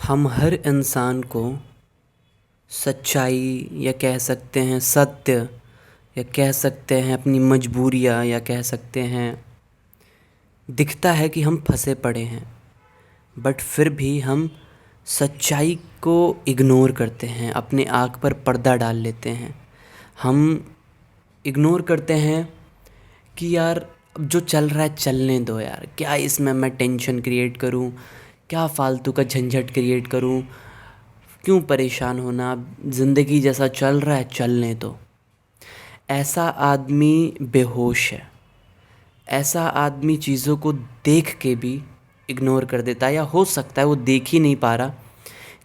हम हर इंसान को सच्चाई या कह सकते हैं सत्य या कह सकते हैं अपनी मजबूरियाँ या कह सकते हैं दिखता है कि हम फंसे पड़े हैं। बट फिर भी हम सच्चाई को इग्नोर करते हैं, अपने आँख पर पर्दा डाल लेते हैं। हम इग्नोर करते हैं कि यार अब जो चल रहा है चलने दो यार, क्या इसमें मैं टेंशन क्रिएट करूं, क्या फालतू का झंझट क्रिएट करूं, क्यों परेशान होना, ज़िंदगी जैसा चल रहा है चलने दो। ऐसा आदमी बेहोश है। ऐसा आदमी चीज़ों को देख के भी इग्नोर कर देता है, या हो सकता है वो देख ही नहीं पा रहा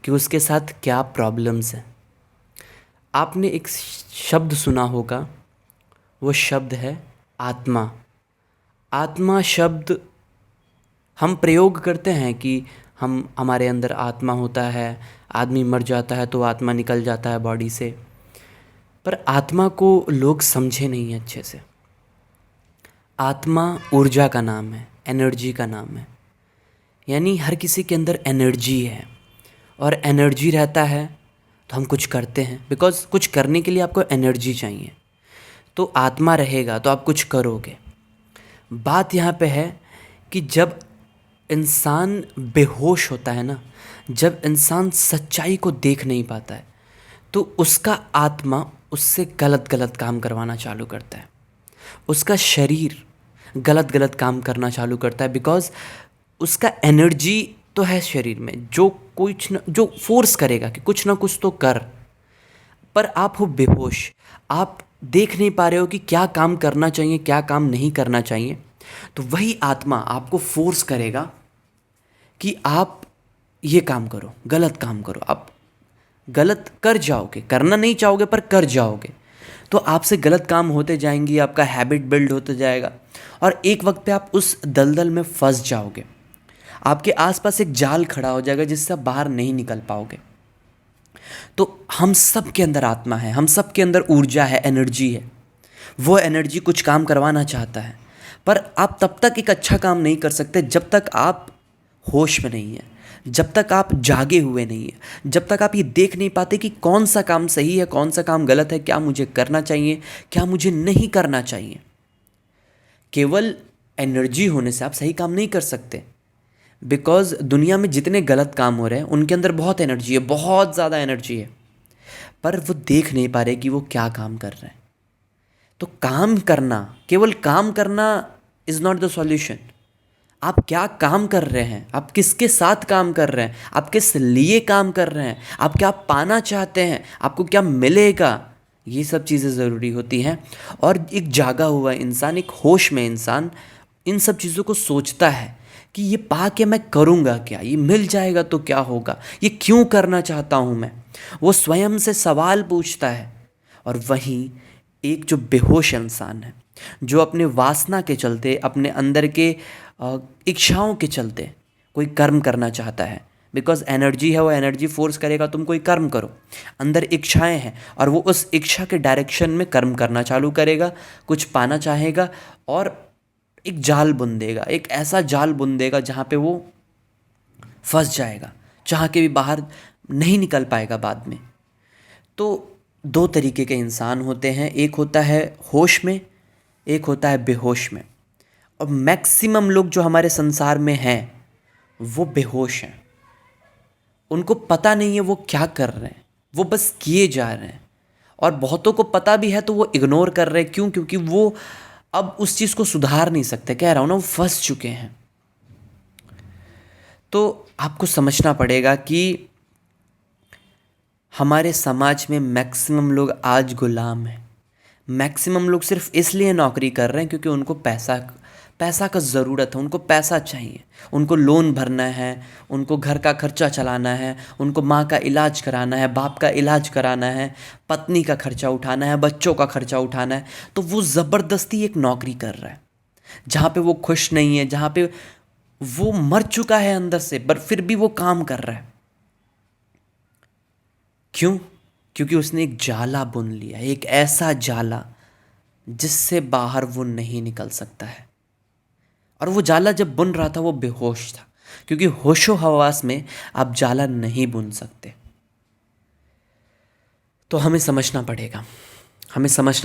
कि उसके साथ क्या प्रॉब्लम्स हैं। आपने एक शब्द सुना होगा, वो शब्द है आत्मा। आत्मा शब्द हम प्रयोग करते हैं कि हमारे अंदर आत्मा होता है, आदमी मर जाता है तो आत्मा निकल जाता है बॉडी से। पर आत्मा को लोग समझे नहीं अच्छे से। आत्मा ऊर्जा का नाम है, एनर्जी का नाम है। यानी हर किसी के अंदर एनर्जी है, और एनर्जी रहता है तो हम कुछ करते हैं, बिकॉज़ कुछ करने के लिए आपको एनर्जी चाहिए। तो आत्मा रहेगा तो आप कुछ करोगे। बात यहाँ पे है कि जब इंसान बेहोश होता है ना, जब इंसान सच्चाई को देख नहीं पाता है, तो उसका आत्मा उससे गलत गलत काम करवाना चालू करता है। उसका शरीर गलत गलत काम करना चालू करता है, बिकॉज़ उसका एनर्जी तो है शरीर में, जो कुछ न जो फोर्स करेगा कि कुछ ना कुछ तो कर। पर आप हो बेहोश, आप देख नहीं पा रहे हो कि क्या काम करना चाहिए, क्या काम नहीं करना चाहिए। तो वही आत्मा आपको फोर्स करेगा कि आप ये काम करो, गलत काम करो। आप गलत कर जाओगे, करना नहीं चाहोगे पर कर जाओगे, तो आपसे गलत काम होते जाएंगी, आपका हैबिट बिल्ड होते जाएगा, और एक वक्त पे आप उस दलदल में फंस जाओगे। आपके आसपास एक जाल खड़ा हो जाएगा जिससे आप बाहर नहीं निकल पाओगे। तो हम सब के अंदर आत्मा है, हम सब के अंदर ऊर्जा है, एनर्जी है। वो एनर्जी कुछ काम करवाना चाहता है, पर आप तब तक एक अच्छा काम नहीं कर सकते जब तक आप होश में नहीं है, जब तक आप जागे हुए नहीं है, जब तक आप ये देख नहीं पाते कि कौन सा काम सही है, कौन सा काम गलत है, क्या मुझे करना चाहिए, क्या मुझे नहीं करना चाहिए। केवल एनर्जी होने से आप सही काम नहीं कर सकते, बिकॉज दुनिया में जितने गलत काम हो रहे हैं उनके अंदर बहुत एनर्जी है, बहुत ज़्यादा एनर्जी है, पर वो देख नहीं पा रहे कि वो क्या काम कर रहे हैं। तो काम करना, केवल काम करना इज़ नॉट द सॉल्यूशन। आप क्या काम कर रहे हैं, आप किसके साथ काम कर रहे हैं, आप किस लिए काम कर रहे हैं, आप क्या पाना चाहते हैं, आपको क्या मिलेगा, ये सब चीज़ें ज़रूरी होती हैं। और एक जागा हुआ इंसान, एक होश में इंसान इन सब चीज़ों को सोचता है कि ये पा के मैं करूँगा क्या, ये मिल जाएगा तो क्या होगा, ये क्यों करना चाहता हूँ मैं। वो स्वयं से सवाल पूछता है। और वहीं एक जो बेहोश इंसान है, जो अपने वासना के चलते, अपने अंदर के इच्छाओं के चलते कोई कर्म करना चाहता है, बिकॉज एनर्जी है, वो एनर्जी फोर्स करेगा तुम कोई कर्म करो। अंदर इच्छाएं हैं और वो उस इच्छा के डायरेक्शन में कर्म करना चालू करेगा, कुछ पाना चाहेगा, और एक जाल बुन देगा, एक ऐसा जाल बुन देगा जहाँ पे वो फंस जाएगा, चाह के भी बाहर नहीं निकल पाएगा बाद में। तो दो तरीके के इंसान होते हैं, एक होता है होश में, एक होता है बेहोश में। और मैक्सिमम लोग जो हमारे संसार में हैं वो बेहोश हैं। उनको पता नहीं है वो क्या कर रहे हैं, वो बस किए जा रहे हैं। और बहुतों को पता भी है तो वो इग्नोर कर रहे हैं। क्यों? क्योंकि वो अब उस चीज़ को सुधार नहीं सकते, कह रहा हूँ ना, वो फंस चुके हैं। तो आपको समझना पड़ेगा कि हमारे समाज में मैक्सिमम लोग आज गुलाम हैं। मैक्सिमम लोग सिर्फ इसलिए नौकरी कर रहे हैं क्योंकि उनको पैसा पैसा का ज़रूरत है, उनको पैसा चाहिए, उनको लोन भरना है, उनको घर का खर्चा चलाना है, उनको माँ का इलाज कराना है, बाप का इलाज कराना है, पत्नी का खर्चा उठाना है, बच्चों का खर्चा उठाना है। तो वो ज़बरदस्ती एक नौकरी कर रहा है जहाँ पे वो खुश नहीं है, जहाँ पे वो मर चुका है अंदर से, पर फिर भी वो काम कर रहा है। क्यों? क्योंकि उसने एक जाला बुन लिया, एक ऐसा जाला जिससे बाहर वो नहीं निकल सकता है। और वो जाला जब बुन रहा था वो बेहोश था। क्योंकि होशो हवास में आप जाला नहीं बुन सकते। तो हमें समझना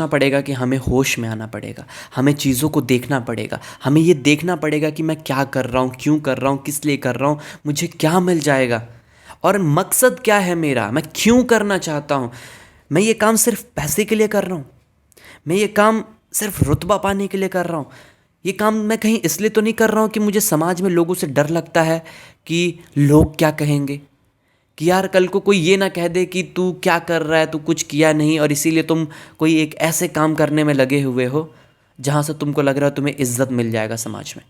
पड़ेगा कि हमें होश में आना पड़ेगा, हमें चीज़ों को देखना पड़ेगा, हमें ये देखना पड़ेगा कि मैं क्या कर रहा हूँ, क्यों कर रहा हूँ, किस लिए कर रहा हूँ, मुझे क्या मिल जाएगा और मकसद क्या है मेरा, मैं क्यों करना चाहता हूँ। मैं ये काम सिर्फ पैसे के लिए कर रहा हूँ, मैं ये काम सिर्फ रुतबा पाने के लिए कर रहा हूँ, ये काम मैं कहीं इसलिए तो नहीं कर रहा हूँ कि मुझे समाज में लोगों से डर लगता है कि लोग क्या कहेंगे, कि यार कल को कोई ये ना कह दे कि तू क्या कर रहा है, तू कुछ किया नहीं और इसीलिए तुम कोई एक ऐसे काम करने में लगे हुए हो जहाँ से तुमको लग रहा है तुम्हें इज्जत मिल जाएगा समाज में।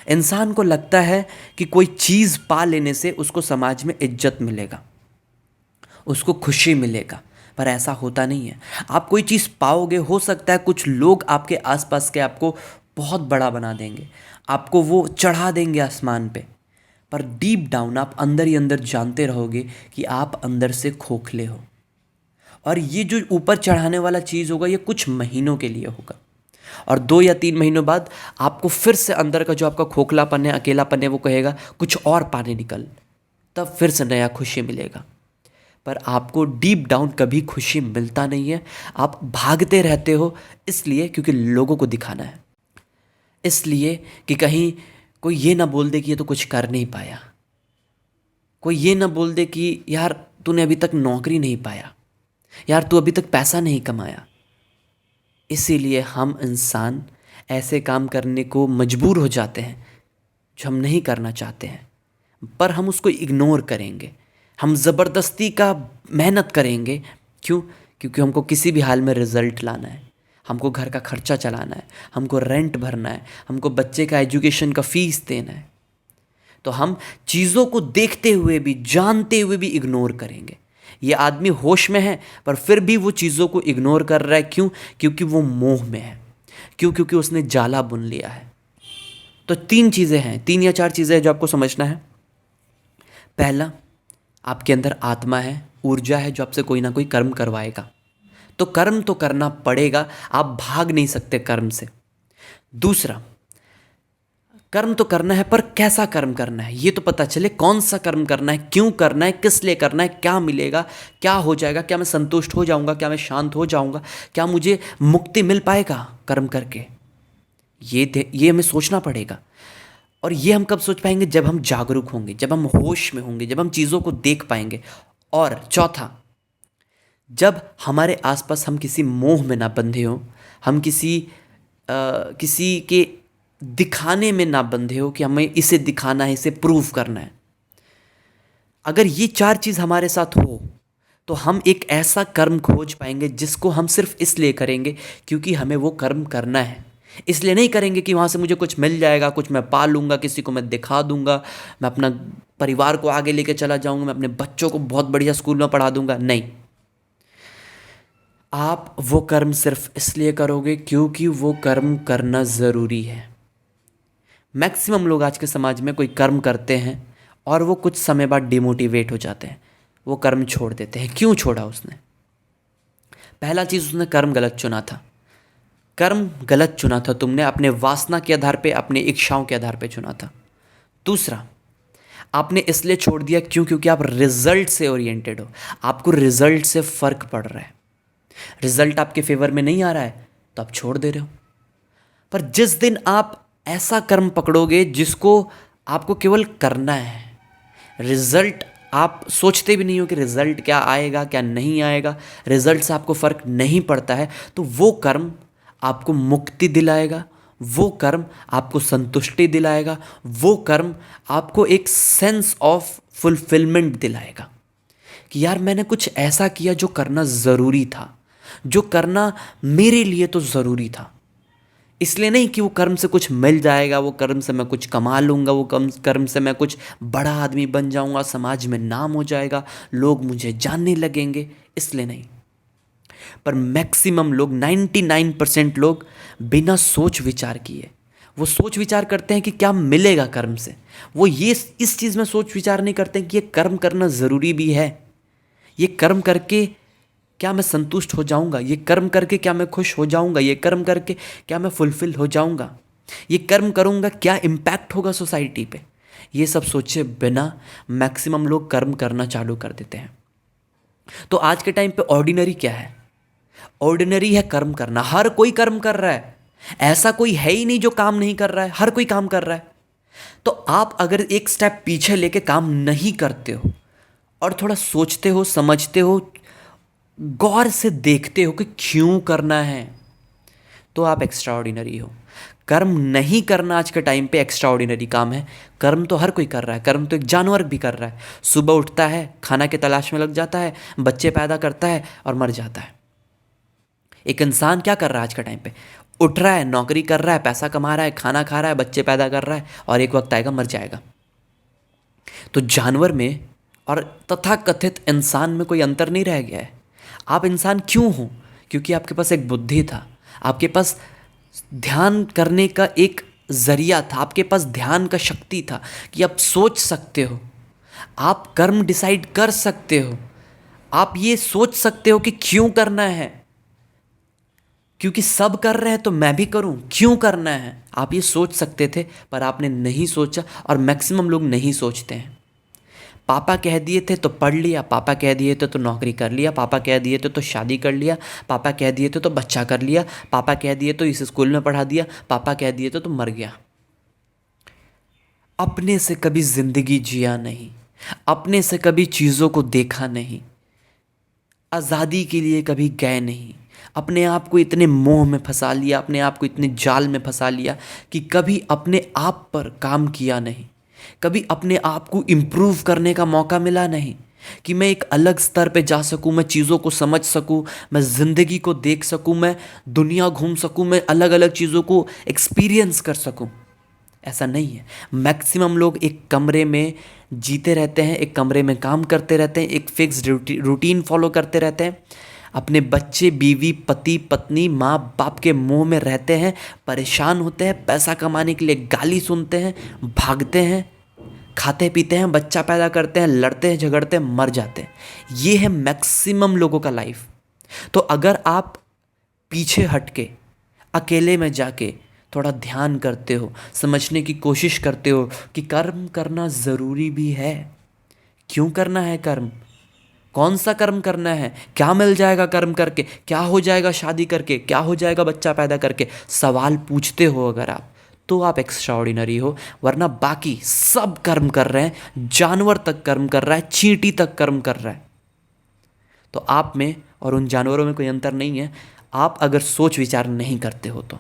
इंसान को लगता है कि कोई चीज़ पा लेने से उसको समाज में इज्जत मिलेगा, उसको खुशी मिलेगा, पर ऐसा होता नहीं है। आप कोई चीज़ पाओगे, हो सकता है कुछ लोग आपके आसपास के आपको बहुत बड़ा बना देंगे, आपको वो चढ़ा देंगे आसमान पे, पर डीप डाउन आप अंदर ही अंदर जानते रहोगे कि आप अंदर से खोखले हो और ये जो ऊपर चढ़ाने वाला चीज़ होगा ये कुछ महीनों के लिए होगा और 2 या 3 महीनों बाद आपको फिर से अंदर का जो आपका खोखलापन है, अकेलापन है, वो कहेगा कुछ और पाने निकल, तब फिर से नया खुशी मिलेगा। पर आपको डीप डाउन कभी खुशी मिलता नहीं है। आप भागते रहते हो इसलिए क्योंकि लोगों को दिखाना है, इसलिए कि कहीं कोई ये ना बोल दे कि ये तो कुछ कर नहीं पाया, कोई ये ना बोल दे कि यार तूने अभी तक नौकरी नहीं पाया, यार तू अभी तक पैसा नहीं कमाया। इसीलिए हम इंसान ऐसे काम करने को मजबूर हो जाते हैं जो हम नहीं करना चाहते हैं, पर हम उसको इग्नोर करेंगे, हम ज़बरदस्ती का मेहनत करेंगे। क्यों? क्योंकि हमको किसी भी हाल में रिज़ल्ट लाना है, हमको घर का खर्चा चलाना है, हमको रेंट भरना है, हमको बच्चे का एजुकेशन का फ़ीस देना है। तो हम चीज़ों को देखते हुए भी, जानते हुए भी इग्नोर करेंगे। ये आदमी होश में है पर फिर भी वो चीज़ों को इग्नोर कर रहा है। क्यों? क्योंकि वो मोह में है। क्यों? क्योंकि उसने जाला बुन लिया है। तो 3 चीज़ें हैं, 3 या 4 चीज़ें हैं जो आपको समझना है। पहला, आपके अंदर आत्मा है, ऊर्जा है जो आपसे कोई ना कोई कर्म करवाएगा, तो कर्म तो करना पड़ेगा, आप भाग नहीं सकते कर्म से। दूसरा, कर्म तो करना है पर कैसा कर्म करना है ये तो पता चले, कौन सा कर्म करना है, क्यों करना है, किस लिए करना है, क्या मिलेगा, क्या हो जाएगा, क्या मैं संतुष्ट हो जाऊंगा, क्या मैं शांत हो जाऊंगा, क्या मुझे मुक्ति मिल पाएगा कर्म करके, ये हमें सोचना पड़ेगा। और ये हम कब सोच पाएंगे? जब हम जागरूक होंगे, जब हम होश में होंगे, जब हम चीज़ों को देख पाएंगे। और चौथा, जब हमारे आसपास हम किसी मोह में ना बंधे हों, हम किसी के दिखाने में ना बंधे हो कि हमें इसे दिखाना है, इसे प्रूव करना है। अगर ये 4 चीज़ हमारे साथ हो तो हम एक ऐसा कर्म खोज पाएंगे जिसको हम सिर्फ इसलिए करेंगे क्योंकि हमें वो कर्म करना है। इसलिए नहीं करेंगे कि वहाँ से मुझे कुछ मिल जाएगा, कुछ मैं पा लूँगा, किसी को मैं दिखा दूँगा, मैं अपना परिवार को आगे लेके चला जाऊँगा, मैं अपने बच्चों को बहुत बढ़िया स्कूल में पढ़ा दूँगा। नहीं, आप वो कर्म सिर्फ इसलिए करोगे क्योंकि वो कर्म करना ज़रूरी है। मैक्सिमम लोग आज के समाज में कोई कर्म करते हैं और वो कुछ समय बाद डिमोटिवेट हो जाते हैं, वो कर्म छोड़ देते हैं। क्यों छोड़ा उसने? पहला चीज़, उसने कर्म गलत चुना था। कर्म गलत चुना था तुमने, अपने वासना के आधार पे, अपने इच्छाओं के आधार पे चुना था। दूसरा, आपने इसलिए छोड़ दिया क्योंकि आप रिजल्ट से ओरिएंटेड हो, आपको रिजल्ट से फ़र्क पड़ रहा है, रिजल्ट आपके फेवर में नहीं आ रहा है तो आप छोड़ दे रहे हो। पर जिस दिन आप ऐसा कर्म पकड़ोगे जिसको आपको केवल करना है, रिजल्ट आप सोचते भी नहीं हो कि रिजल्ट क्या आएगा क्या नहीं आएगा, रिजल्ट से आपको फ़र्क नहीं पड़ता है, तो वो कर्म आपको मुक्ति दिलाएगा, वो कर्म आपको संतुष्टि दिलाएगा, वो कर्म आपको एक सेंस ऑफ फुलफिलमेंट दिलाएगा कि यार मैंने कुछ ऐसा किया जो करना ज़रूरी था, जो करना मेरे लिए तो ज़रूरी था। इसलिए नहीं कि वो कर्म से कुछ मिल जाएगा, वो कर्म से मैं कुछ कमा लूँगा, वो कर्म से मैं कुछ बड़ा आदमी बन जाऊँगा, समाज में नाम हो जाएगा, लोग मुझे जानने लगेंगे, इसलिए नहीं। पर मैक्सिमम लोग, 99% लोग बिना सोच विचार किए, वो सोच विचार करते हैं कि क्या मिलेगा कर्म से, वो ये इस चीज़ में सोच विचार नहीं करते कि ये कर्म करना ज़रूरी भी है, ये कर्म करके क्या मैं संतुष्ट हो जाऊंगा, ये कर्म करके क्या मैं खुश हो जाऊंगा, ये कर्म करके क्या मैं फुलफिल हो जाऊंगा, ये कर्म करूंगा क्या इम्पैक्ट होगा सोसाइटी पे, ये सब सोचे बिना मैक्सिमम लोग कर्म करना चालू कर देते हैं। तो आज के टाइम पे ऑर्डिनरी क्या है? ऑर्डिनरी है कर्म करना। हर कोई कर्म कर रहा है, ऐसा कोई है ही नहीं जो काम नहीं कर रहा है, हर कोई काम कर रहा है। तो आप अगर एक स्टेप पीछे लेके काम नहीं करते हो और थोड़ा सोचते हो, समझते हो, गौर से देखते हो कि क्यों करना है, तो आप एक्स्ट्रा ऑर्डिनरी हो। कर्म नहीं करना आज के टाइम पे एक्स्ट्रा ऑर्डिनरी काम है। कर्म तो हर कोई कर रहा है, कर्म तो एक जानवर भी कर रहा है। सुबह उठता है, खाना की तलाश में लग जाता है, बच्चे पैदा करता है और मर जाता है। एक इंसान क्या कर रहा है आज के टाइम पे? उठ रहा है, नौकरी कर रहा है, पैसा कमा रहा है, खाना खा रहा है, बच्चे पैदा कर रहा है और एक वक्त आएगा मर जाएगा। तो जानवर में और तथाकथित इंसान में कोई अंतर नहीं रह गया है। आप इंसान क्यों हो? क्योंकि आपके पास एक बुद्धि था, आपके पास ध्यान करने का एक जरिया था, आपके पास ध्यान का शक्ति था कि आप सोच सकते हो, आप कर्म डिसाइड कर सकते हो, आप ये सोच सकते हो कि क्यों करना है। क्योंकि सब कर रहे हैं तो मैं भी करूं, क्यों करना है, आप ये सोच सकते थे, पर आपने नहीं सोचा। और मैक्सिमम लोग नहीं सोचते हैं। पापा कह दिए थे तो पढ़ लिया, पापा कह दिए थे तो नौकरी कर लिया, पापा कह दिए थे तो शादी कर लिया, पापा कह दिए थे तो बच्चा कर लिया, पापा कह दिए तो इस स्कूल में पढ़ा दिया, पापा कह दिए थे तो मर गया। अपने से कभी जिंदगी जिया नहीं, अपने से कभी चीज़ों को देखा नहीं, आज़ादी के लिए कभी गए नहीं। अपने आप को इतने मोह में फंसा लिया, अपने आप को इतने जाल में फंसा लिया कि कभी अपने आप पर काम किया नहीं, कभी अपने आप को इम्प्रूव करने का मौका मिला नहीं कि मैं एक अलग स्तर पे जा सकूं, मैं चीज़ों को समझ सकूं, मैं ज़िंदगी को देख सकूं, मैं दुनिया घूम सकूं, मैं अलग अलग चीज़ों को एक्सपीरियंस कर सकूं। ऐसा नहीं है। मैक्सिमम लोग एक कमरे में जीते रहते हैं, एक कमरे में काम करते रहते हैं, एक फिक्स रूटीन फॉलो करते रहते हैं, अपने बच्चे, बीवी, पति, पत्नी, माँ बाप के मुंह में रहते हैं, परेशान होते हैं, पैसा कमाने के लिए गाली सुनते हैं, भागते हैं, खाते पीते हैं, बच्चा पैदा करते हैं, लड़ते हैं, झगड़ते हैं, मर जाते हैं। ये है मैक्सिमम लोगों का लाइफ। तो अगर आप पीछे हट के अकेले में जाके थोड़ा ध्यान करते हो, समझने की कोशिश करते हो कि कर्म करना ज़रूरी भी है, क्यों करना है कर्म, कौन सा कर्म करना है, क्या मिल जाएगा कर्म करके, क्या हो जाएगा शादी करके, क्या हो जाएगा बच्चा पैदा करके, सवाल पूछते हो अगर आप, तो आप एक्स्ट्रा ऑर्डिनरी हो। वरना बाकी सब कर्म कर रहे हैं, जानवर तक कर्म कर रहा है, चींटी तक कर्म कर रहा है। तो आप में और उन जानवरों में कोई अंतर नहीं है, आप अगर सोच विचार नहीं करते हो तो।